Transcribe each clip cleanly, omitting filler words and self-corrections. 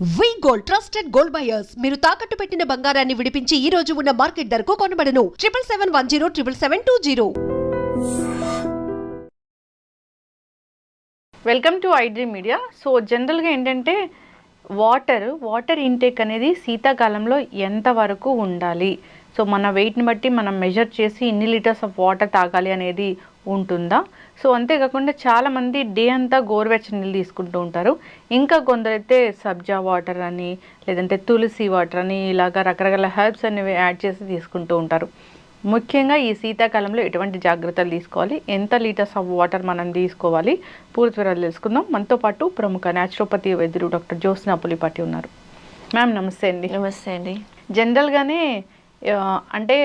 వి gold trusted gold buyers మీరు తాకట్టు పెట్టిన బంగారాన్ని విడిపించి ఈ రోజు ఉన్న మార్కెట్ ధరకు కొనబడను 7771077720. Welcome to iDream media. So జనరల్గా ఏంటంటే వాటర్ ఇంటేక్ అనేది శీతాకాలంలో ఎంతవరకు ఉండాలి, సో మన వెయిట్ని బట్టి మనం మెజర్ చేసి ఇన్ని లీటర్స్ ఆఫ్ వాటర్ తాగాలి అనేది ఉంటుందా? సో అంతేకాకుండా చాలామంది డే అంతా గోరువెచ్చని నీళ్ళు తీసుకుంటూ ఉంటారు. ఇంకా కొందరైతే సబ్జా వాటర్ అని, లేదంటే తులసి వాటర్ అని, ఇలాగ రకరకాల హెర్బ్స్ అనేవి యాడ్ చేసి తీసుకుంటూ ఉంటారు. ముఖ్యంగా ఈ శీతాకాలంలో ఎటువంటి జాగ్రత్తలు తీసుకోవాలి, ఎంత లీటర్స్ ఆఫ్ వాటర్ మనం తీసుకోవాలి, పూర్తి వివరాలు తెలుసుకుందాం. మనతో పాటు ప్రముఖ న్యాచురోపతి వైద్యులు డాక్టర్ జ్యోత్స్న పులిపాటి ఉన్నారు. మ్యామ్ నమస్తే అండి. నమస్తే అండి. జనరల్గానే అంటే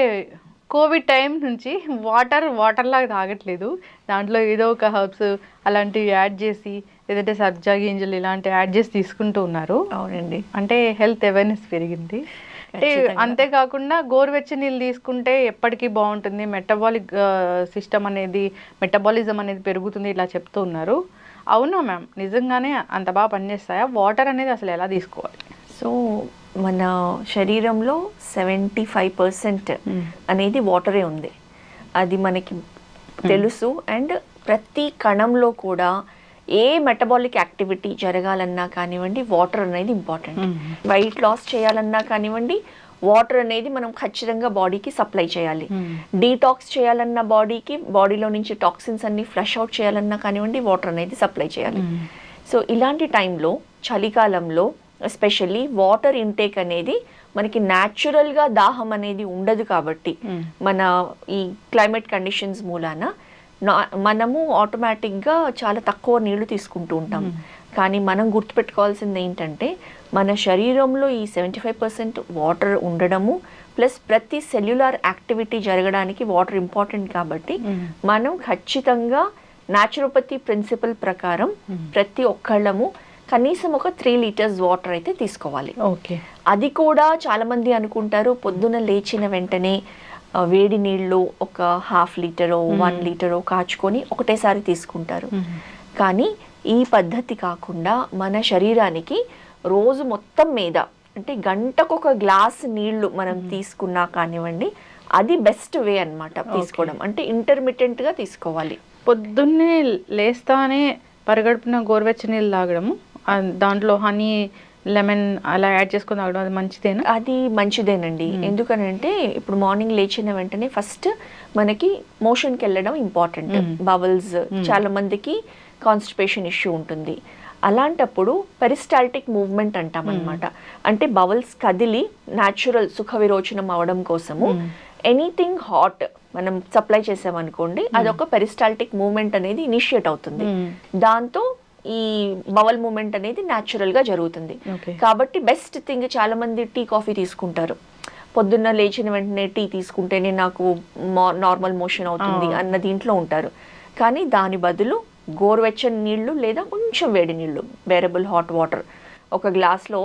కోవిడ్ టైం నుంచి వాటర్లాగా తాగట్లేదు, దాంట్లో ఏదో ఒక హర్బ్స్ అలాంటివి యాడ్ చేసి, లేదంటే సబ్జా గింజలు ఇలాంటివి యాడ్ చేసి తీసుకుంటూ ఉన్నారు. అవునండి, అంటే హెల్త్ అవేర్నెస్ పెరిగింది. అంటే అంతేకాకుండా గోరువెచ్చని నీళ్ళు తీసుకుంటే ఎప్పటికీ బాగుంటుంది, మెటబాలిజం అనేది పెరుగుతుంది, ఇలా చెప్తూ ఉన్నారు. అవునా మ్యామ్, నిజంగానే అంత బాగా పనిచేస్తాయా? వాటర్ అనేది అసలు ఎలా తీసుకోవాలి? సో మన శరీరంలో 75% అనేది వాటరే ఉంది, అది మనకి తెలుసు. అండ్ ప్రతి కణంలో కూడా ఏ మెటబాలిక్ యాక్టివిటీ జరగాలన్నా కానివ్వండి, వాటర్ అనేది ఇంపార్టెంట్. వెయిట్ లాస్ చేయాలన్నా కానివ్వండి, వాటర్ అనేది మనం ఖచ్చితంగా బాడీకి సప్లై చేయాలి. డీటాక్స్ చేయాలన్నా బాడీలో నుంచి టాక్సిన్స్ అన్ని ఫ్లష్ అవుట్ చేయాలన్నా కానివ్వండి, వాటర్ అనేది సప్లై చేయాలి. సో ఇలాంటి టైంలో, చలికాలంలో ఎస్పెషల్లీ వాటర్ ఇంటేక్ అనేది మనకి న్యాచురల్గా దాహం అనేది ఉండదు. కాబట్టి మన ఈ క్లైమేట్ కండిషన్స్ మూలాన మనము ఆటోమేటిక్గా చాలా తక్కువ నీళ్లు తీసుకుంటూ ఉంటాం. కానీ మనం గుర్తుపెట్టుకోవాల్సింది ఏంటంటే, మన శరీరంలో ఈ 75% వాటర్ ఉండడము ప్లస్ ప్రతి సెల్యులార్ యాక్టివిటీ జరగడానికి వాటర్ ఇంపార్టెంట్. కాబట్టి మనం ఖచ్చితంగా న్యాచురోపతి ప్రిన్సిపల్ ప్రకారం ప్రతి ఒక్కళ్ళము కనీసం ఒక 3 లీటర్స్ వాటర్ అయితే తీసుకోవాలి. ఓకే, అది కూడా చాలా మంది అనుకుంటారు పొద్దున లేచిన వెంటనే వేడి నీళ్ళు ఒక 1/2 లీటరో 1 లీటరో కాచుకొని ఒకటేసారి తీసుకుంటారు. కానీ ఈ పద్ధతి కాకుండా మన శరీరానికి రోజు మొత్తం మీద అంటే గంటకొక గ్లాస్ నీళ్లు మనం తీసుకున్నా కానివ్వండి, అది బెస్ట్ వే అన్నమాట తీసుకోవడం. అంటే ఇంటర్మిటెంట్గా తీసుకోవాలి. పొద్దున్నే లేస్తానే పరిగడుపున గోరువెచ్చని నీళ్ళు తాగడము, దాంట్లో హనీ, లెమన్ అలా యాడ్ చేసుకొని తాగడం, అది మంచిదేనా? అది మంచిదేనండి. ఎందుకనంటే ఇప్పుడు మార్నింగ్ లేచిన వెంటనే ఫస్ట్ మనకి మోషన్కి వెళ్ళడం ఇంపార్టెంట్. బబుల్స్, చాలా మందికి కాన్స్టిపేషన్ ఇష్యూ ఉంటుంది. అలాంటప్పుడు పెరిస్టాల్టిక్ మూవ్మెంట్ అంటాం అనమాట. అంటే బబుల్స్ కదిలి న్యాచురల్ సుఖ విరోచనం అవడం కోసము ఎనీథింగ్ హాట్ మనం సప్లై చేసామనుకోండి, అదొక పెరిస్టాల్టిక్ మూవ్మెంట్ అనేది ఇనిషియేట్ అవుతుంది. దాంతో ఈ బవల్ మూమెంట్ అనేది న్యాచురల్ గా జరుగుతుంది. కాబట్టి బెస్ట్ థింగ్, చాలా మంది టీ కాఫీ తీసుకుంటారు. పొద్దున్న లేచిన వెంటనే టీ తీసుకుంటేనే నాకు నార్మల్ మోషన్ అవుతుంది అన్న దీంట్లో ఉంటారు. కానీ దాని బదులు గోరువెచ్చని నీళ్లు లేదా కొంచెం వేడి నీళ్లు, బేరబుల్ హాట్ వాటర్ ఒక గ్లాస్లో,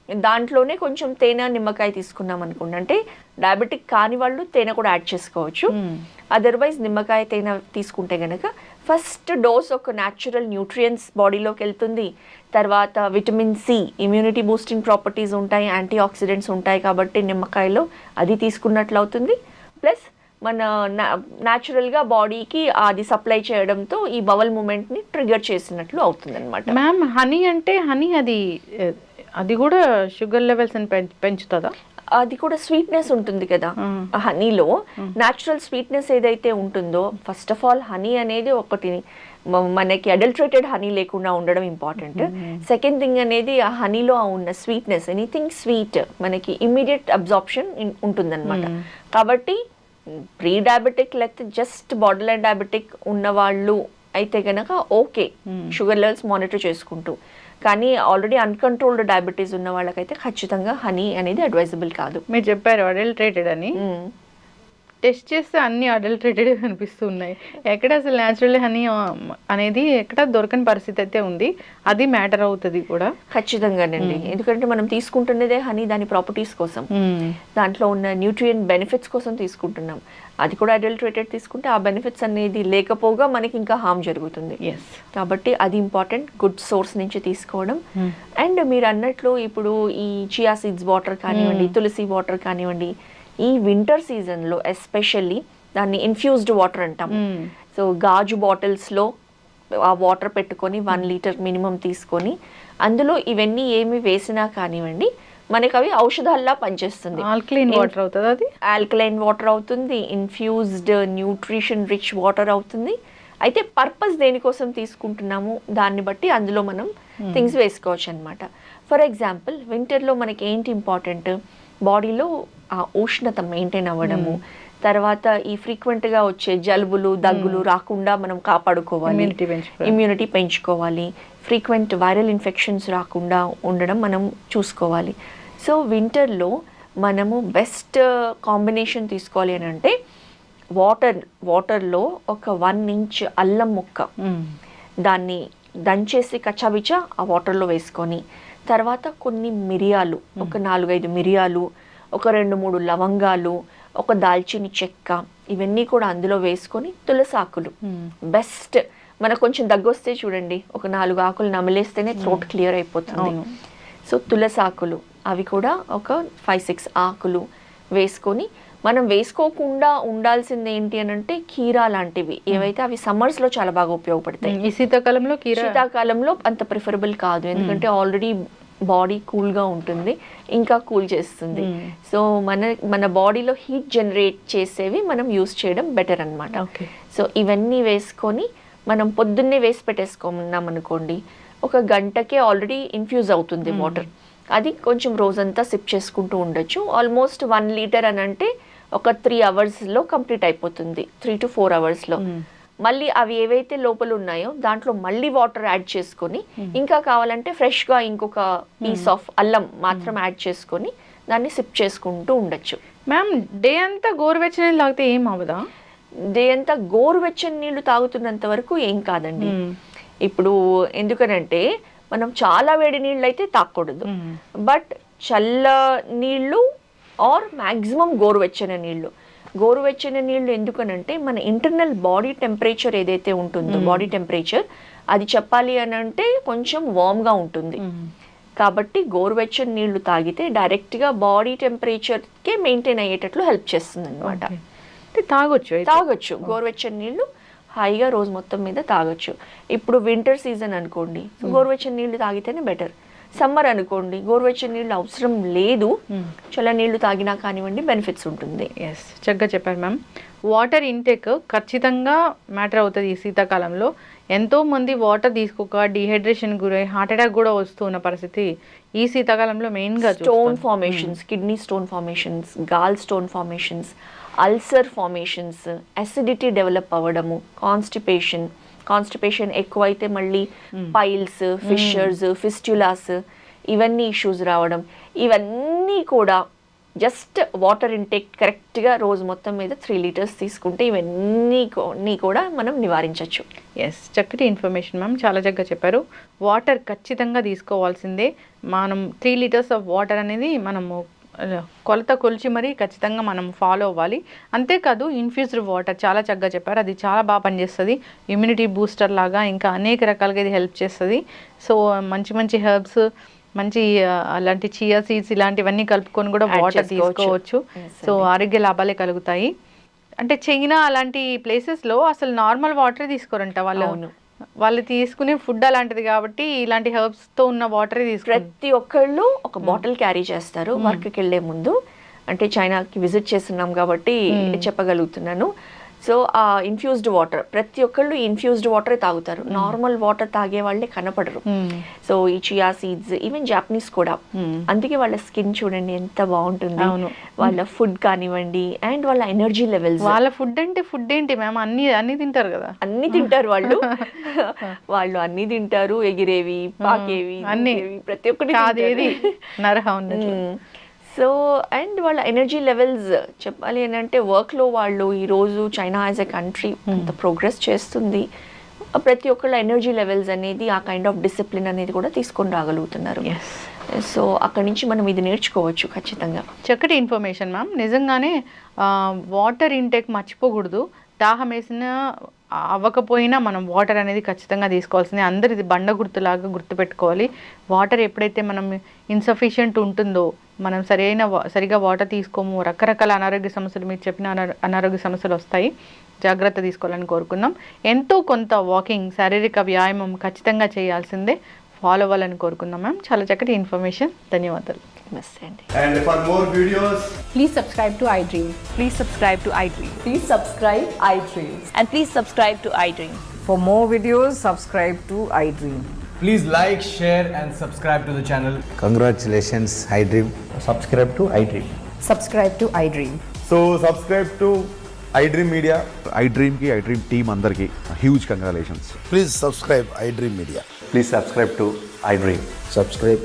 దాంట్లోనే కొంచెం తేనె, నిమ్మకాయ తీసుకున్నాం అనుకోండి. అంటే డయాబెటిక్ కాని వాళ్ళు తేనె కూడా యాడ్ చేసుకోవచ్చు. అదర్వైజ్ నిమ్మకాయ, తేనె తీసుకుంటే గనక ఫస్ట్ డోస్ ఒక న్యాచురల్ న్యూట్రియంట్స్ బాడీలోకి వెళ్తుంది. తర్వాత vitamin C, immunity boosting properties ఉంటాయి, యాంటీ ఆక్సిడెంట్స్ ఉంటాయి. కాబట్టి నిమ్మకాయలో అది తీసుకున్నట్లు అవుతుంది. ప్లస్ మన న్యాచురల్గా బాడీకి అది సప్లై చేయడంతో ఈ బవల్ మూమెంట్ని ట్రిగర్ చేసినట్లు అవుతుంది అనమాట. మ్యామ్, హనీ అంటే అది కూడా షుగర్ లెవెల్స్ అని పెంచుతుందా? అది కూడా స్వీట్నెస్ ఉంటుంది కదా హనీలో. న్యాచురల్ స్వీట్నెస్ ఏదైతే ఉంటుందో, ఫస్ట్ ఆఫ్ ఆల్ హనీ అనేది ఒకటి మనకి అడల్టరేటెడ్ హనీ లేకుండా ఉండడం ఇంపార్టెంట్. సెకండ్ థింగ్ అనేది ఆ హనీలో ఉన్న స్వీట్నెస్, ఎనీథింగ్ స్వీట్ మనకి ఇమ్మీడియట్ అబ్జార్ప్షన్ ఉంటుందన్నమాట. కాబట్టి ప్రీ డయాబెటిక్ లేకపోతే జస్ట్ బార్డర్ లైన్ డయాబెటిక్ ఉన్న వాళ్ళు అయితే కనుక ఓకే, షుగర్ లెవెల్స్ మానిటర్ చేసుకుంటూ. కానీ ఆల్రెడీ అన్కంట్రోల్డ్ డయాబెటీస్ ఉన్న వాళ్ళకైతే ఖచ్చితంగా హనీ అనేది అడ్వైజబుల్ కాదు. మీరు చెప్పారు అడల్టరేటెడ్ అని, టెస్ట్ చేస్తే అన్ని అడల్టరేటెడ్ కనిపిస్తున్నాయి. ఎక్కడ అసలు న్యాచురల్ హనీ అనేది ఎక్కడ దొరకని పరిస్థితి అయితే ఉంది. అది మ్యాటర్ అవుతుంది కూడా ఖచ్చితంగానండి. ఎందుకంటే మనం తీసుకుంటున్నదే హనీ దాని ప్రాపర్టీస్ కోసం, దాంట్లో ఉన్న న్యూట్రియంట్ బెనిఫిట్స్ కోసం తీసుకుంటున్నాం. అది కూడా అడల్టరేటెడ్ తీసుకుంటే ఆ బెనిఫిట్స్ అనేది లేకపోగా మనకి ఇంకా హార్మ్ జరుగుతుంది. కాబట్టి అది ఇంపార్టెంట్, గుడ్ సోర్స్ నుంచి తీసుకోవడం. అండ్ మీరు అన్నట్లు ఇప్పుడు ఈ చియా సీడ్స్ వాటర్ కానివ్వండి, తులసి వాటర్ కానివ్వండి, ఈ వింటర్ సీజన్లో ఎస్పెషల్లీ దాన్ని ఇన్ఫ్యూజ్డ్ వాటర్ అంటాం. సో గాజు బాటిల్స్లో ఆ వాటర్ పెట్టుకొని 1 లీటర్ మినిమం తీసుకొని అందులో ఇవన్నీ ఏమి వేసినా కానివ్వండి మనకి అవి ఔషధాల్లా పనిచేస్తుంది. ఆల్కలైన్ వాటర్ అవుతుంది, అది ఆల్కలైన్ వాటర్ అవుతుంది, ఇన్ఫ్యూజ్డ్ న్యూట్రిషన్ రిచ్ వాటర్ అవుతుంది. అయితే పర్పస్ దేనికోసం తీసుకుంటున్నాము దాన్ని బట్టి అందులో మనం థింగ్స్ వేసుకోవచ్చు అనమాట. ఫర్ ఎగ్జాంపుల్ వింటర్లో మనకి ఏంటి ఇంపార్టెంట్, బాడీలో ఆ ఉష్ణత మెయింటైన్ అవ్వడము, తర్వాత ఈ ఫ్రీక్వెంట్గా వచ్చే జలుబులు దగ్గులు రాకుండా మనం కాపాడుకోవాలి, ఇమ్యూనిటీ పెంచుకోవాలి, ఫ్రీక్వెంట్ వైరల్ ఇన్ఫెక్షన్స్ రాకుండా ఉండడం మనం చూసుకోవాలి. సో వింటర్లో మనము బెస్ట్ కాంబినేషన్ తీసుకోవాలి అని అంటే వాటర్లో ఒక 1 ఇంచ్ అల్లం ముక్క దాన్ని దంచేసి కచ్చాబిచ్చా ఆ వాటర్లో వేసుకొని, తర్వాత కొన్ని మిరియాలు, ఒక 4-5 మిరియాలు, ఒక 2-3 లవంగాలు, ఒక దాల్చిని చెక్క, ఇవన్నీ కూడా అందులో వేసుకొని, తులసాకులు బెస్ట్. మనకు కొంచెం దగ్గొస్తే చూడండి ఒక 4 ఆకులు నమిలేస్తేనే థ్రోట్ క్లియర్ అయిపోతుంది. సో తులసాకులు అవి కూడా ఒక 5-6 ఆకులు వేసుకొని, మనం వేసుకోకుండా ఉండాల్సింది ఏంటి అని అంటే కీరా లాంటివి ఏవైతే అవి సమ్మర్స్ లో చాలా బాగా ఉపయోగపడతాయి. ఈ శీతాకాలంలో అంత ప్రిఫరబుల్ కాదు, ఎందుకంటే ఆల్రెడీ బాడీ కూల్గా ఉంటుంది, ఇంకా కూల్ చేస్తుంది. సో మన బాడీలో హీట్ జనరేట్ చేసేవి మనం యూస్ చేయడం బెటర్ అనమాట. సో ఇవన్నీ వేసుకొని మనం పొద్దున్నే వేసి పెట్టేసుకున్నాం అనుకోండి, ఒక గంటకే ఆల్రెడీ ఇన్ఫ్యూజ్ అవుతుంది వాటర్. అది కొంచెం రోజంతా సిప్ చేసుకుంటూ ఉండొచ్చు. ఆల్మోస్ట్ 1 లీటర్ అని అంటే ఒక 3 అవర్స్లో కంప్లీట్ అయిపోతుంది, 3 to 4 అవర్స్లో. మళ్ళీ అవి ఏవైతే లోపల ఉన్నాయో దాంట్లో మళ్ళీ వాటర్ యాడ్ చేసుకొని, ఇంకా కావాలంటే ఫ్రెష్గా ఇంకొక పీస్ ఆఫ్ అల్లం మాత్రం యాడ్ చేసుకొని దాన్ని సిప్ చేసుకుంటూ ఉండొచ్చు. మ్యామ్ డే అంతా గోరువెచ్చని నీళ్ళు తాగితే ఏం అవ్వదా? డే అంతా గోరువెచ్చని నీళ్లు తాగుతున్నంత వరకు ఏం కాదండి. ఇప్పుడు ఎందుకనంటే మనం చాలా వేడి నీళ్ళు అయితే తాగకూడదు, బట్ చల్ల నీళ్ళు ఆర్ మ్యాక్సిమం గోరువెచ్చని నీళ్ళు ఎందుకనంటే మన ఇంటర్నల్ బాడీ టెంపరేచర్ ఏదైతే ఉంటుందో బాడీ టెంపరేచర్ అది చెప్పాలి అని అంటే కొంచెం వార్మ్గా ఉంటుంది. కాబట్టి గోరువెచ్చని నీళ్లు తాగితే డైరెక్ట్గా బాడీ టెంపరేచర్కే మెయింటైన్ అయ్యేటట్లు హెల్ప్ చేస్తుంది అనమాట. తాగొచ్చు గోరువెచ్చని నీళ్లు హాయిగా రోజు మొత్తం మీద తాగొచ్చు. ఇప్పుడు వింటర్ సీజన్ అనుకోండి, గోరువెచ్చని నీళ్లు తాగితేనే బెటర్. సమ్మర్ అనుకోండి గోరువెచ్చని నీళ్ళు అవసరం లేదు, చల్ల నీళ్లు తాగినా కానివ్వండి బెనిఫిట్స్ ఉంటుంది. ఎస్, చక్కగా చెప్పారు మ్యామ్. వాటర్ ఇంటేక్ ఖచ్చితంగా మ్యాటర్ అవుతుంది ఈ శీతాకాలంలో. ఎంతోమంది వాటర్ తీసుకోక డిహైడ్రేషన్ గురై హార్ట్ అటాక్ కూడా వస్తున్న పరిస్థితి ఈ శీతాకాలంలో మెయిన్గా. Stone formations, kidney stone formations, gall stone formations, ulcer formations, acidity develop అవ్వడము, కాన్స్టిపేషన్ ఎక్కువైతే మళ్ళీ పైల్స్, ఫిషర్స్, ఫిస్టులాస్, ఇవన్నీ ఇష్యూస్ రావడం, ఇవన్నీ కూడా జస్ట్ వాటర్ ఇంటేక్ కరెక్ట్గా రోజు మొత్తం మీద 3 లీటర్స్ తీసుకుంటే ఇవన్నీ కూడా మనం నివారించవచ్చు. ఎస్, చక్కటి ఇన్ఫర్మేషన్ మ్యామ్, చాలా చక్కగా చెప్పారు. వాటర్ ఖచ్చితంగా తీసుకోవాల్సిందే. మనం 3 లీటర్స్ ఆఫ్ వాటర్ అనేది మనము కొలత కొలిచి మరీ ఖచ్చితంగా మనం ఫాలో అవ్వాలి. అంతేకాదు ఇన్ఫ్యూజ్డ్ వాటర్ చాలా చక్కగా చెప్పారు, అది చాలా బాగా పనిచేస్తుంది. ఇమ్యూనిటీ బూస్టర్ లాగా ఇంకా అనేక రకాలుగా ఇది హెల్ప్ చేస్తుంది. సో మంచి హెర్బ్స్, మంచి అలాంటి చియా సీడ్స్ ఇలాంటివన్నీ కలుపుకొని కూడా వాటర్ తీసుకోవచ్చు. సో ఆరోగ్య లాభాలే కలుగుతాయి. అంటే చైనా అలాంటి ప్లేసెస్లో అసలు నార్మల్ వాటరే తీసుకోరంట వాళ్ళు తీసుకునే ఫుడ్ అలాంటిది కాబట్టి ఇలాంటి హెర్బ్స్ తో ఉన్న వాటరే తీసుకుంటారు. ప్రతి ఒక్కళ్ళు ఒక బాటిల్ క్యారీ చేస్తారు వర్క్కి వెళ్ళే ముందు. అంటే చైనాకి విజిట్ చేస్తున్నాం కాబట్టి చెప్పగలుగుతున్నాను. సో ఆ ఇన్ఫ్యూజ్డ్ వాటర్ ప్రతి ఒక్కళ్ళు ఇన్ఫ్యూజ్డ్ వాటరే తాగుతారు, నార్మల్ వాటర్ తాగే వాళ్ళే కనపడరు. సో ఈ చియా సీడ్స్, ఈవెన్ జాపనీస్ కూడా, అందుకే వాళ్ళ స్కిన్ చూడండి ఎంత బాగుంటుంది, వాళ్ళ ఫుడ్ కానివ్వండి అండ్ వాళ్ళ ఎనర్జీ లెవెల్స్. వాళ్ళ ఫుడ్ అంటే ఫుడ్ ఏంటి మ్యామ్, అన్ని తింటారు కదా, అన్ని తింటారు వాళ్ళు అన్ని తింటారు, ఎగిరేవి, పాకేవి, అన్ని, ప్రతి ఒక్కటి. నరహ. సో అండ్ వాళ్ళ ఎనర్జీ లెవెల్స్ చెప్పాలి ఏంటంటే వర్క్లో వాళ్ళు ఈరోజు చైనా యాజ్ ఎ కంట్రీ అంత ప్రోగ్రెస్ చేస్తుంది, ప్రతి ఒక్కళ్ళ ఎనర్జీ లెవెల్స్ అనేది ఆ కైండ్ ఆఫ్ డిసిప్లిన్ అనేది కూడా తీసుకొని రాగలుగుతున్నారు. సో అక్కడి నుంచి మనం ఇది నేర్చుకోవచ్చు ఖచ్చితంగా. చక్కటి ఇన్ఫర్మేషన్ మ్యామ్. నిజంగానే వాటర్ ఇంటేక్ మర్చిపోకూడదు. దాహం వేసిన అవ్వకపోయినా మనం వాటర్ అనేది ఖచ్చితంగా తీసుకోవాల్సింది. అందరు ఇది బండ గుర్తులాగా గుర్తుపెట్టుకోవాలి. వాటర్ ఎప్పుడైతే మనం ఇన్సఫిషియెంట్ ఉంటుందో, మనం సరిగా వాటర్ తీసుకోము, రకరకాల అనారోగ్య సమస్యలు, మీరు చెప్పిన అనారోగ్య సమస్యలు వస్తాయి. జాగ్రత్త తీసుకోవాలని కోరుకుందాం. ఎంతో కొంత వాకింగ్, శారీరక వ్యాయామం ఖచ్చితంగా చేయాల్సిందే, ఫాలో అవ్వాలని కోరుకుందాం మ్యామ్. చాలా చక్కటి ఇన్ఫర్మేషన్, ధన్యవాదాలు. నమస్తే అండి. And for more videos, Please subscribe to iDream. Please subscribe to iDream. Please subscribe iDream. And please subscribe to iDream. For more videos, subscribe to iDream. please like, share and subscribe to the channel. Congratulations, iDream. Subscribe to iDream. Subscribe to iDream. So subscribe to iDream Media. iDream ki iDream team andarki huge congratulations. Please subscribe iDream Media. Please subscribe to iDream. Subscribe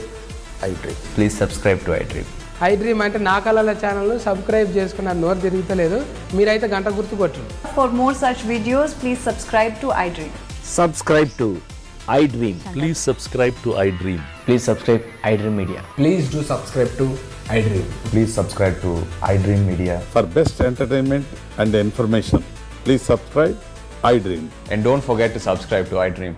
iDream. Please subscribe to iDream. iDream అంటే నా కళల channel subscribe చేసుకున్న నోరు తిరుగుతలేదు, మీరైతే గంట గుర్తు కొట్టండి. For more such videos, please subscribe to iDream. Subscribe to iDream. Please subscribe to iDream. Please subscribe iDream Media. Please do subscribe to iDream. Please subscribe to iDream Media. For best entertainment and information, please subscribe iDream. And don't forget to subscribe to iDream.